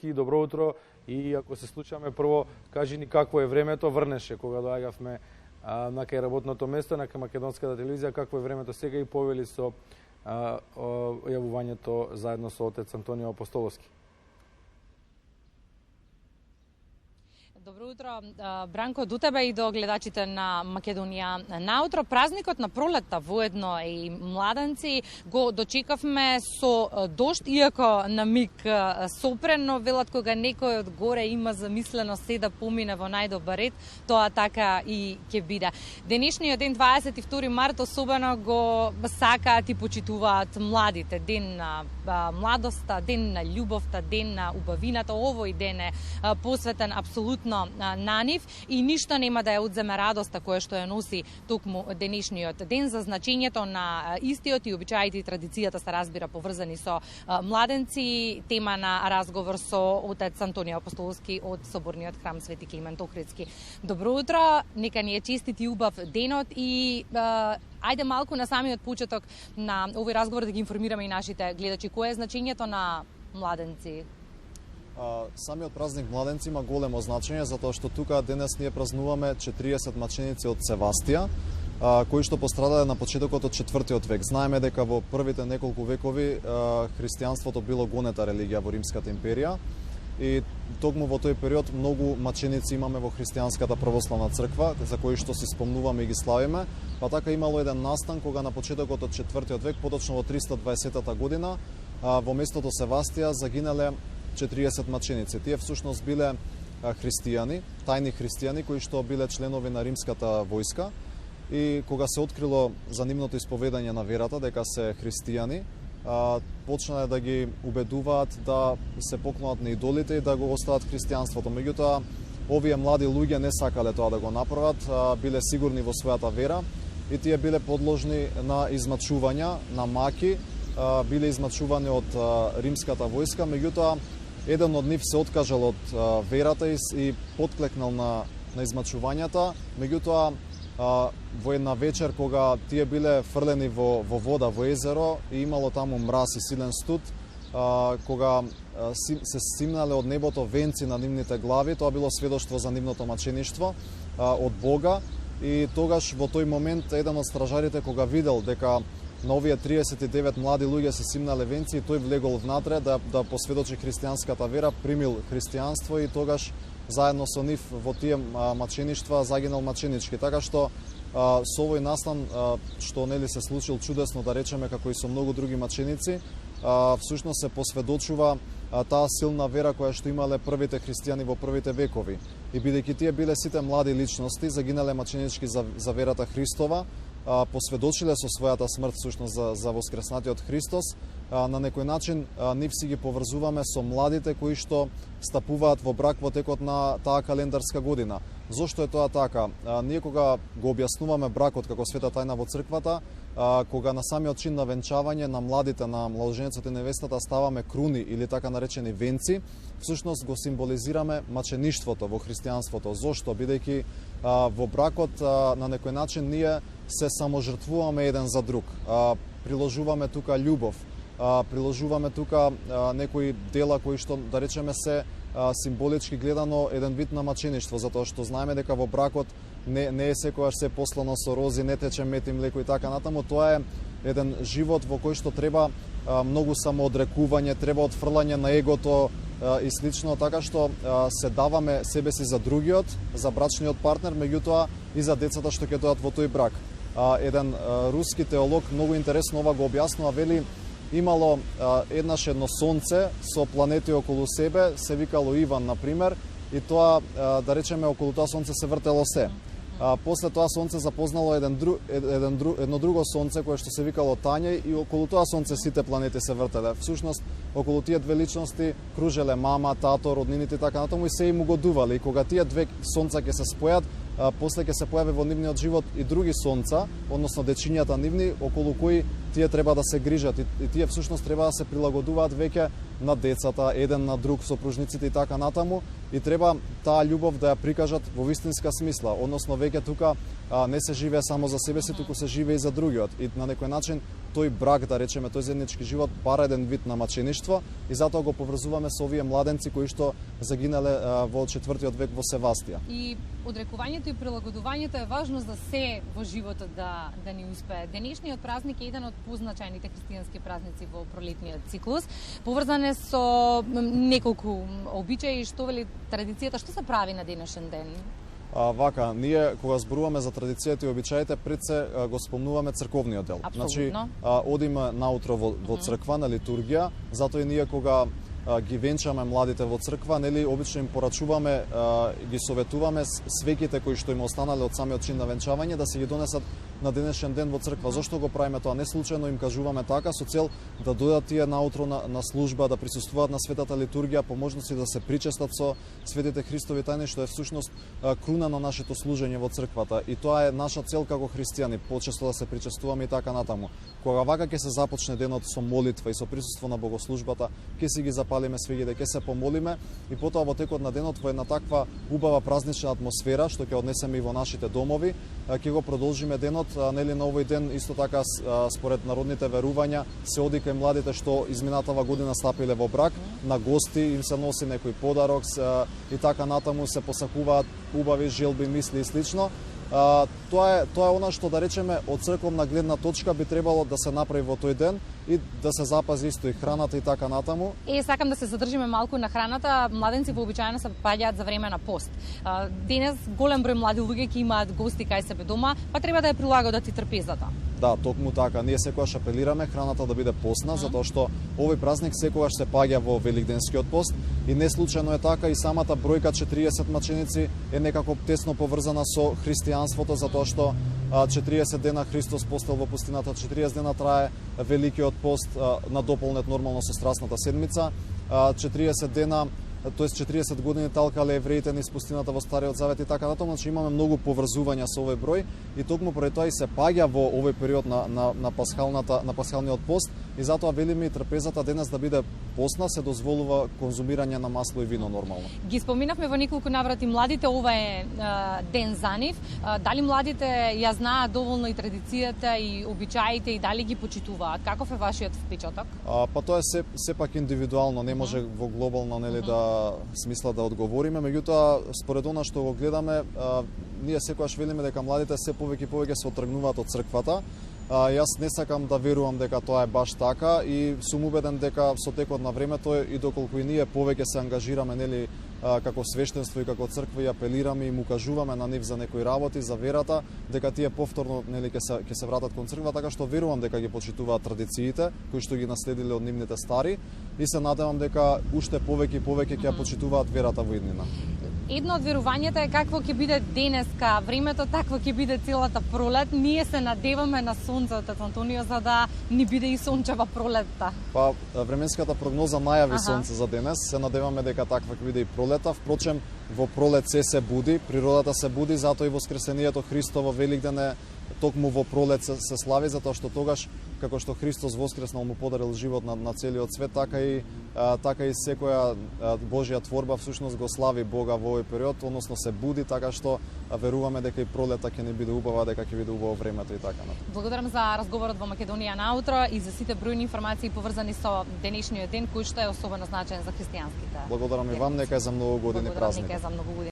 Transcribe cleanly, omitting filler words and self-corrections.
Добро утро и ако се случаме прво, кажи ни какво е времето, врнеше кога доаѓавме на кај работното место, на кај македонската телевизија, какво е времето сега и повели со јавувањето заедно со отец Антонио Апостоловски. Добро утро, Бранко, до тебе и до гледачите на Македонија наутро. Празникот на пролетта воедно и младенци го дочекавме со дожд, иако на миг сопрено, велат кога некој од горе има замислено се да помине во најдобар ред, тоа така и ќе биде. Денешниот ден, 22 март, особено го сакаат и почитуваат младите. Ден на младоста, ден на љубовта, ден на убавината. Овој ден е посветен апсолутно на нив и ништо нема да ја одземе радоста која што ја носи токму денешниот ден. За значењето на истиот и обичаите и традицијата се разбира поврзани со младенци. Тема на разговор со отец Антонио Апостоловски од Соборниот храм Свети Климент Охридски. Добро утро, нека ни е честит и убав денот и ајде малку на самиот почеток на овој разговор да ги информираме и нашите гледачи. Кое е значењето на младенци? Самиот празник младенци има големо значење, затоа што тука денес ние празнуваме 40 маченици од Севастија, кои што пострадале на почетокот од 4 век. Знаеме дека во првите неколку векови христијанството било гонета религија во Римската империја и токму во тој период многу маченици имаме во христијанската православна црква, за кои што си спомнуваме и ги славиме. Па така имало еден настан кога на почетокот од 4 век, поточно во 320 година, во местото Севастија загинале 40 маченици. Тие всушност биле христијани, тајни христијани кои што биле членови на римската војска и кога се открило за нивното исповедање на верата дека се христијани, почнале да ги убедуваат да се поклонат на идолите и да го остават христијанството. Меѓутоа, овие млади луѓе не сакале тоа да го направат, биле сигурни во својата вера и тие биле подложни на измачувања, на маки, биле измачувани од римската војска, меѓутоа еден од нив се откажал од верата и подклекнал на измачувањата, меѓутоа во една вечер кога тие биле фрлени во вода, во езеро и имало таму мраз и силен студ, кога се симнале од небото венци на нивните глави, тоа било сведоштво за нивното мачеништво од Бога и тогаш во тој момент еден од стражарите кога видел дека на овие 39 млади луѓе се симнале венци и тој влегол внатре да посведочи христијанската вера, примил христијанство и тогаш заедно со нив во тие мачеништва загинал маченички. Така што со овој настан што нели се случил чудесно да речеме како и со многу други маченици, всушност се посведочува таа силна вера која што имале првите христијани во првите векови. И бидејќи тие биле сите млади личности, загинале маченички за верата Христова, посведочиле со својата смрт всушност за воскреснатиот Христос, на некој начин нив си ги поврзуваме со младите кои што стапуваат во брак во текот на таа календарска година. Зошто е тоа така? Ние кога го објаснуваме бракот како света тајна во црквата, кога на самиот чин на венчавање на младите, на младоженецот и невестата ставаме круни или така наречени венци, всушност го символизираме мачеништвото во христијанството. Зошто? Бидејќи во бракот на некој начин ние се саможртвуваме еден за друг. Приложуваме тука љубов, приложуваме тука некои дела кои што да речеме се символички гледано еден вид на мачеништво, затоа што знаеме дека во бракот не е секогаш се послано со рози, не тече мед и млеко и така натаму. Тоа е еден живот во кој што треба многу самоодрекување, треба отфрлање на егото и слично, така што се даваме себе си за другиот, за брачниот партнер, меѓутоа и за децата што ќе дојдат во тој брак. Еден руски теолог многу интересно ова го објаснува, вели имало еднаш едно сонце со планети околу себе, се викало Иван, например, и тоа, да речеме, околу тоа сонце се вртело се. После тоа сонце запознало едно друго сонце кое што се викало Тања и околу тоа сонце сите планети се вртеле. Всушност, околу тие две личности кружеле мама, тато, роднините и така натаму и се им угодувале. И кога тие две сонца ќе се спојат, после ќе се појави во нивниот живот и други сонца, односно дечињата нивни, околу кои тие треба да се грижат и тие всушност треба да се прилагодуваат веќе на децата, еден на друг, сопружниците и така натаму, и треба таа љубов да ја прикажат во вистинска смисла, односно веќе тука не се живее само за себе си, туку се живее и за другиот. И на некој начин тој брак, да речеме, тој заеднички живот бара еден вид на мачеништво и затоа го поврзуваме со овие младенци кои што загинале во 4-тиот век во Севастија. И одрекувањето и прилагодувањето е важно за се во животот да ни успее. Денешниот празник е еден од позначајните христијански празници во пролетниот циклус. Поврзан е со неколку обичаи, што вели традицијата, што се прави на денешен ден? Вака, ние кога зборуваме за традицијата и обичаите, пред се го спомнуваме црковниот дел. Значи, одиме наутро во црква на литургија, затоа и ние кога ги венчаме младите во црква, нели обично им порачуваме, ги советуваме свеките кои што им останале од самиот чин на венчавање да се ги донесат на денешен ден во црква. Зошто го правиме тоа? Не случајно им кажуваме така со цел да дојдат тие наутро на служба, да присуствуваат на светата литургија, по можности да се причестат со светите Христови тајни, што е всушност круна на нашето служење во црквата. И тоа е наша цел како христијани, почесто да се причестуваме и така натаму. Кога вака ќе се започне денот со молитва и со присуство на богослужбата, ќе си ги запалиме свеќите, ќе се помолиме и потоа во текот на денот во една таква убава празнична атмосфера што ќе однесеме и во нашите домови, ќе го продолжиме денот. Нели на овој ден исто така според народните верувања се оди кај младите што изминатава година стапиле во брак, на гости им се носи некој подарок и така натаму се посакуваат убави желби, мисли и слично. Тоа е она што, да речеме, од црковна гледна точка би требало да се направи во тој ден и да се запази исто и храната и така натаму. Сакам да се задржиме малку на храната. Младенци вообичаено се паѓаат за време на пост. Денес голем број млади луѓе ќе имаат гости кај себе дома, па треба да ја прилагодат и трпезата. Да, токму така. Ние секогаш апелираме храната да биде постна, затоа што овој празник секогаш се паѓа во Великденскиот пост и не случајно е така и самата бројка 40 маченици е некако тесно поврзана со христијанството, затоа што 40 дена Христос постел во пустината, 40 дена трае Великиот пост, надополнет нормално со Страстната седмица, 40 дена, тоест 40 години талкале евреите низ пустината во Стариот Завет и така натаму, значи имаме многу поврзувања со овој број и токму поради тоа и се паѓа во овој период на пасхалниот пост и затоа велиме и трпезата денес да биде постна, се дозволува конзумирање на масло и вино нормално. Ги споминавме во неколку наврати младите, ова е ден за нив. Дали младите ја знаат доволно и традицијата и обичаите и дали ги почитуваат? Каков е вашиот впечаток? Па тоа е сепак индивидуално, не може во глобално, нели, да смисла да одговориме, меѓутоа според она што го гледаме, ние секогаш велиме дека младите се повеќе и повеќе се отргнуваат од црквата. Јас не сакам да верувам дека тоа е баш така и сум убеден дека со текот на времето и доколку и ние повеќе се ангажираме, нели, како свештенство и како црква и апелираме и му кажуваме на нив за некои работи, за верата, дека тие повторно, нели, ќе се вратат кон црква, така што верувам дека ги почитуваат традициите кои што ги наследиле од нивните стари и се надевам дека уште повеќе и повеќе ќе почитуваат верата во иднина. Едно од верувањата е какво ќе биде денеска, времето такво ќе биде целата пролет. Ние се надеваме на сонцето, Антонио, за да ни биде и сончева пролетта. Па временската прогноза најави сонце за денес. Се надеваме дека таква ќе биде и пролета. Впрочем, во пролет се буди, природата се буди, затоа и воскресението Христово Великден е токму во пролет се слави, затоа што тогаш како што Христос воскреснал му подарил живот на целиот свет, така и секоја Божја творба всушност го слави Бога во овој период, односно се буди, така што веруваме дека и пролета ќе не биде убава, дека ќе биде убаво времето и така натаму. Благодарам за разговорот во Македонија наутро и за сите бројни информации поврзани со денешниот ден кој што е особено значаен за христијанските. Благодарам и вам, нека е за многу години празник. Нека е за многу години.